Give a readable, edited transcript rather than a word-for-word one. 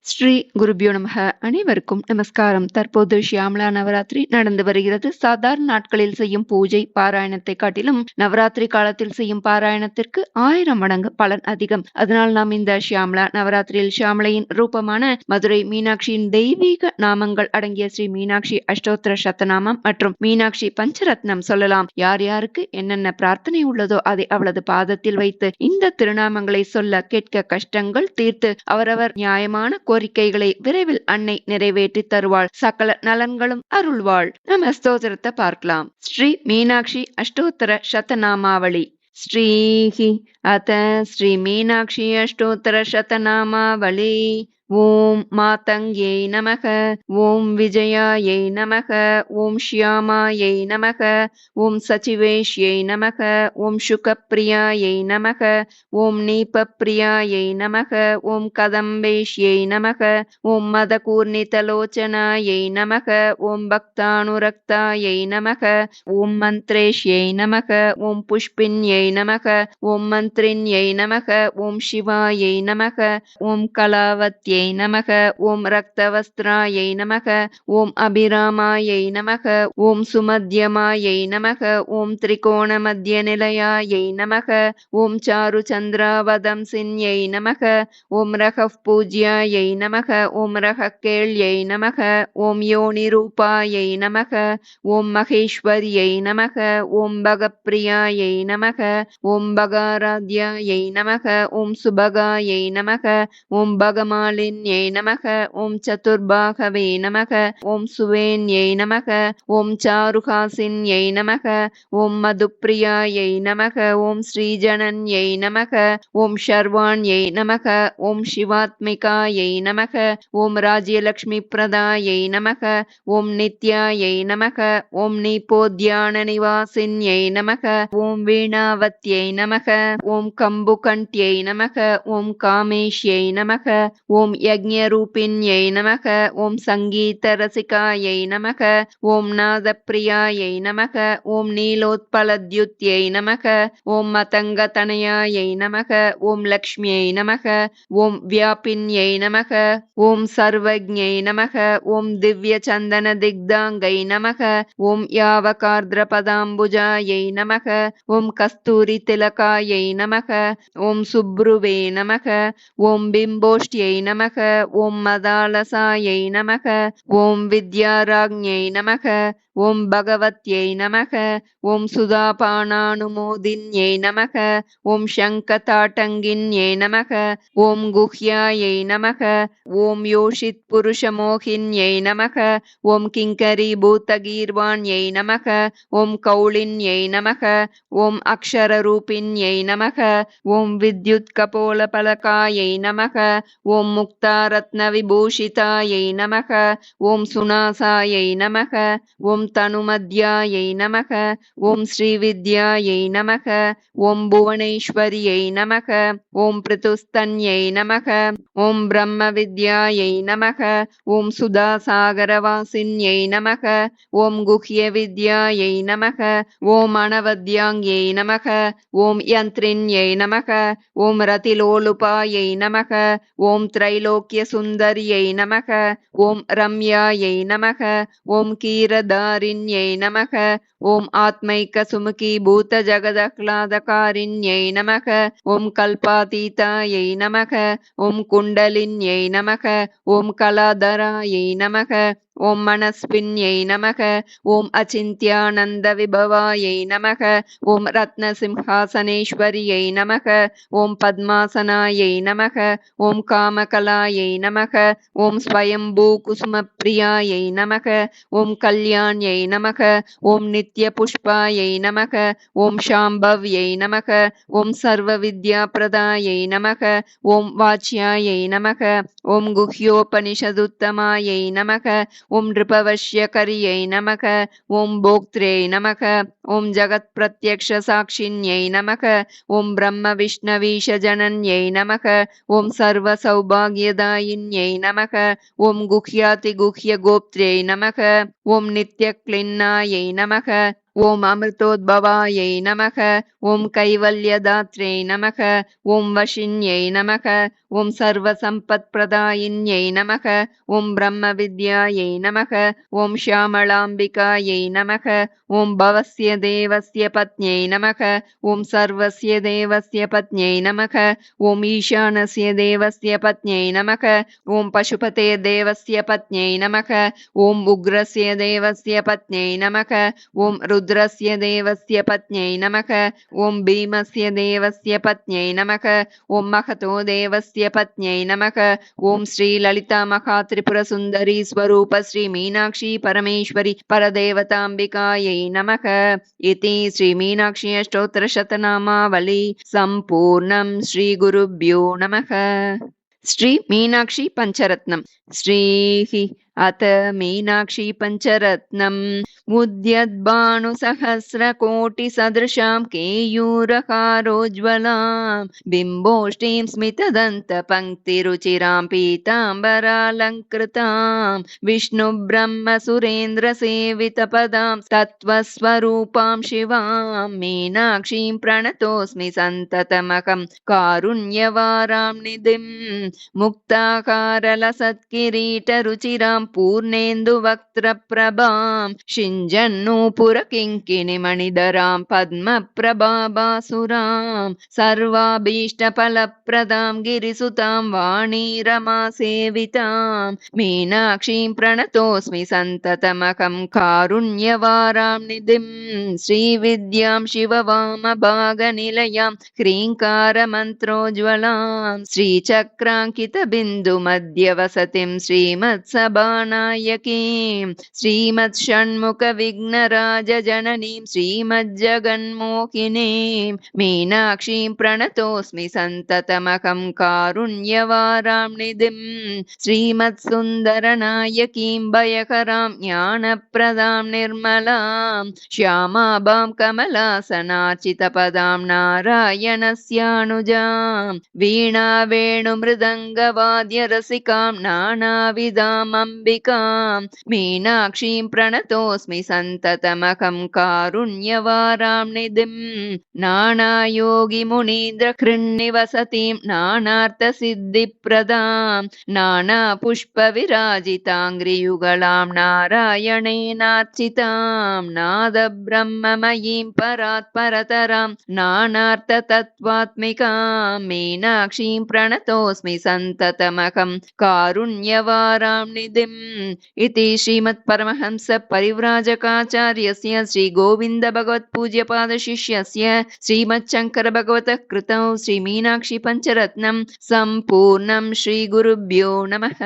ஸ்ரீ குருபியோ நமக. அனைவருக்கும் நமஸ்காரம். தற்போது ஷியாமலா நவராத்திரி நடந்து வருகிறது. சாதாரண நாட்களில் செய்யும் பூஜை பாராயணத்தை காட்டிலும் நவராத்திரி காலத்தில் செய்யும் பாராயணத்திற்கு 1000 மடங்கு பலன் அதிகம். அதனால் நாம் இந்த ஷியாமலா நவராத்திரியில் ஷியாமலையின் ரூபமான மதுரை மீனாட்சியின் தெய்வீக நாமங்கள் அடங்கிய ஸ்ரீ மீனாட்சி அஷ்டோத்திர சத்தநாமம் மற்றும் மீனாட்சி பஞ்சரத்னம் சொல்லலாம். யார் யாருக்கு என்னென்ன பிரார்த்தனை உள்ளதோ அதை அவளது பாதத்தில் வைத்து இந்த திருநாமங்களை சொல்ல கேட்க கஷ்டங்கள் தீர்த்து அவரவர் நியாயமான கோரிக்கைகளை விரைவில் அன்னை நிறைவேற்றி தருவாள். சகல நலன்களும் அருள்வாள். நம்ம ஸ்தோத்திரத்தை பார்க்கலாம். ஸ்ரீ மீனாட்சி அஷ்டோத்தர சதநாமாவளி. ஸ்ரீஹி அத ஸ்ரீ மீனாட்சி அஷ்டோத்தர சதநாமாவளி. ஓம் மாதங்யை நமக. ஓம் விஜயாயை நமக. ஓம் ஷியாமாயை நமக. ஓம் சச்சிவேஷ்யை நமக. ஓம் சுகப்பிரியாயை நமக. ஓம் நீபப்பிரியாயை நமக. ஓம் கதம்பேஷ்யை நமக. ஓம் மதகூர்ணிதலோச்சனாயை நமக. ஓம் பக்தானுரக்தாயை நமக. ஓம் மந்த்ரேஷ்யை நமக. ஓம் புஷ்பின்யை நமக. ஓம் மந்த்ரின்யை நமக. ஓம் சிவாயை நமக. ஓம் கலாவத்யை நமக. ஓம் ரக்தவஸ்திராயை நமக. ஓம் அபிராமாயை நமக. ஓம் சுமத்யமாயை நமக. ஓம் திரிகோண மத்திய நிலையாயை நமக. ஓம் சாரு சந்திராவதம்சின்யை நமக. ஓம் ரகப் பூஜ்யாயை நமக. ஓம் ரகக்கேள்யை நமக. ஓம் யோனி ரூபாயை நமக. ஓம் மகேஸ்வரியை நமக. ஓம் பகப்பிரியாயை நமக. ஓம் பகாராத்யாயை நமக. ஓம் சுபகாயை நமக. ஓம் பகமாலின்யை நமக. ஓம் சதுர்பாகவே நமக. ஓம் சுவேன்யை நமக. ஓம் சாருகாசின்யை நமக. ஓம் மதுப்பிரியாயை நமக. ஓம் ஸ்ரீஜனன்யை நமக. ஓம் ஷர்வாண்யை நமக. ஓம் சிவாத்மிகாயை நமக. ஓம் ராஜ்யலக்ஷ்மி பிரதாயை நமக. ஓம் நித்யாயை நமக. ஓம் நீபோத்யான நிவாசின்யை நமக. ஓம் வீணாவத்யை நமக. ஓம் கம்புகண்ட்யை நமக. ஓம் காமேஷ்யை நமக. ஓம் யக்ஞரூபிண்யை நமக. ஓம் சங்கீத ரசிகாயை நமக. ஓம் நாதப்பிரியாயை நமக. ஓம் நீலோத்பலத்யுத்யை நமக. ஓம் மதங்க தனயாயை நமக. ஓம் லக்ஷ்மியை நமக. ஓம் வியாபின்யை நமக. ஓம் சர்வஜ்ஞை நமக. ஓம் திவ்ய சந்தன திக்தாங்கை நமக. ஓம் யாவகார்திர பதாம்புஜாயை நமக. ஓம் கஸ்தூரி திலகாயை நமக. ஓம் சுப்ருவே நமக. ஓம் பிம்போஷ்டியை நமக. ஓம் மதாலசாயை நமக. ஓம் வித்யாராக்ஞை நமக. ஓம் பகவத்யை நமக. ஓம் சுதாபானானுமோதின்யை நமக. ஓம் சங்கதாட்டங்கின்யை நமக. ஓம் குஹ்யாயை நமக. ஓம் யோஷித் புருஷமோகின்யை நமக. ஓம் கிங்கரி பூதகீர்வாண்யை நமக. ஓம் கௌளின்யை நமக. ஓம் அக்ஷரரூபின்யை நமக. ஓம் வித்யுத் கபோல பலகாயை நமக. ஓம் முக்தாரத்ன விபூஷிதாயை நமக. ஓம் சுனாசாயை நமக. ஓம் தனுமத்யாயை நமக. ஓம் ஸ்ரீவித்யாயை நமக. ஓம் புவனேஸ்வரியை நமக. ஓம் பிருதுஸ்தன்யை நமக. ஓம் பிரம்ம வித்யாயை நமக. ஓம் சுதாசாகரவாசின்யை நமக. ஓம் குஹ்ய வித்யாயை நமக. ஓம் அனவத்யாங்யை நமக. ஓம் யந்த்ரின்யை நமக. ஓம் ரதிலோலுபாயை நமக. ஓம் திரைலோக்கிய சுந்தரியை நமக. ஓம் ரம்யாயை நமக. ஓம் கீரதாரிண்யை நமக. ஓம் ஆத்மைக்க சுமுகி பூத ஜகதக்லாதகாரிண்யை நமக. ஓம் கல்பாதீதாயை நமக. ஓம் குண்டலின்யை நமக. ஓம் கலாதராயை நமக. ஓம் மனஸ்வின்யை நமக. ஓம் அச்சிந்த்யானந்த விபவாயை நமக. ஓம் ரத்ன சிம்ஹாசனேஸ்வரியை நமக. ஓம் பத்மாசனாயை நமக. ஓம் காமகலாயை நமக. ஓம் ஸ்வயம்பூ குசுமப்பிரியாயை நமக. ஓம் கல்யாண்யை நமக. ஓம் நித்ய புஷ்பாயை நமக. ஓம் சாம்பவ்யை நமக. ஓம் சர்வ வித்யா பிரதாயை நமக. ஓம் வாச்யாயை நமக. ஓம் குஹ்யோபனிஷதுத்தமாயை நமக. ஓம் நிருபவஷ்யகரியை நமக. ஓம் போக்த்ரே நமக. ஓம் ஜகத் பிரத்யக்ஷ சாட்சின்யை நமக. ஓம் பிரம்ம விஷ்ணவீஷ ஜனன்யை நமக. ஓம் சர்வ சௌபாகியதாயின்யை நமக. ஓம் குஹ்யாதி குஹ்ய கோப்த்ரே நமக. ஓம் நித்ய க்ளின்னாயை நமக. ॐ अमृतोद्भवायै नमः। ॐ कैवल्यदात्र्यै नमः। ॐ वशिन्यै नमः। ॐ सर्वसम्पत्प्रदायिन्यै नमः। ॐ ब्रह्मविद्यायै नमः। ॐ श्यामलाम्बिकायै नमः। ॐ भवस्य देवस्य पत्न्यै नमः। ॐ सर्वस्य देवस्य पत्न्यै नमः। ॐ ईशानस्य देवस्य पत्न्यै नमः। ॐ पशुपतेर्देवस्य पत्न्यै नमः। ॐ उग्रस्य देवस्य पत्न्यै नमः। ॐ रुद्रस्य देवस्य पत्न्यै नमः। ॐ भीमस्य देवस्य पत्न्यै नमः। ॐ महतो देवस्य पत्न्यै नमः। ॐ श्रीललिता महात्रिपुरसुन्दरी स्वरूप श्रीमीनाक्षी परमेश्वरी परदेवताम्बिकायै नमः। इति श्रीमीनाक्षी अष्टोत्तरशतनामावली सम्पूर्णं। श्रीगुरुभ्यो नमः। श्री मीनाक्षी पञ्चरत्नम्। श्रीः अथ मीनाक्षी पञ्चरत्नम् उद्यद्भानुसहस्रकोटिसदृशां केयूरहारोज्ज्वलां बिम्बोष्टीं स्मितदन्तपङ्क्तिरुचिरां पीताम्बरालङ्कृतां विष्णुब्रह्मसुरेन्द्रसेवितपदां तत्त्वस्वरूपां शिवां मीनाक्षीं प्रणतोऽस्मि सन्ततमहं कारुण्यवारां निधिम् मुक्ताकारलसत्किरीटरुचिरां पूर्णेन्दुवक्त्रप्रभां शिञ्जन्नूपुरकिङ्किणिमणिधरां पद्मप्रभाबासुरां सर्वाभीष्टफलप्रदां गिरिसुतां वाणी रमासेवितां मीनाक्षीं प्रणतोऽस्मि सन्ततमहं कारुण्यवारां निधिं श्रीविद्यां शिववामभागनिलयां ह्रीङ्कारमन्त्रोज्ज्वलां श्रीचक्राङ्कितबिन्दुमध्यवसतिं श्रीमत्सभानायकीं श्रीमत्षण्मुखविघ्नराजजननीं श्रीमज्जगन्मोहिनीं मीनाक्षीं प्रणतोऽस्मि सन्ततमहं कारुण्यवारां निधिं श्रीमत्सुन्दरनायकीं भयहरां ज्ञानप्रदां निर्मलां श्यामाभां कमलासनार्चितपदां नारायणस्यानुजां वीणा वेणुमृदङ्गवाद्यरसिकां नानाविधाम् अम्बिकां मीनाक्षीं प्रणतोऽस्मि सन्ततमहं कारुण्यवारां निधिं नानायोगिमुनीन्द्रकृन्निवसतीं नानार्थसिद्धिप्रदां नानापुष्पविराजिताङ्घ्रियुगलां नारायणेनार्चितां नादब्रह्ममयीं परात्परतरां नानार्थतत्त्वात्मिकां मीनाक्षीं प्रणतोऽस्मि सन्ततमहं कारुण्यवारां निधिम्। इति श्रीमत्परमहंस परिव्राजकाचार्यस्य श्रीगोविन्दभगवत्पूज्यपादशिष्यस्य श्रीमच्छङ्करभगवतः कृतौ श्रीमीनाक्षी पञ्चरत्नं सम्पूर्णं। श्रीगुरुभ्यो नमः।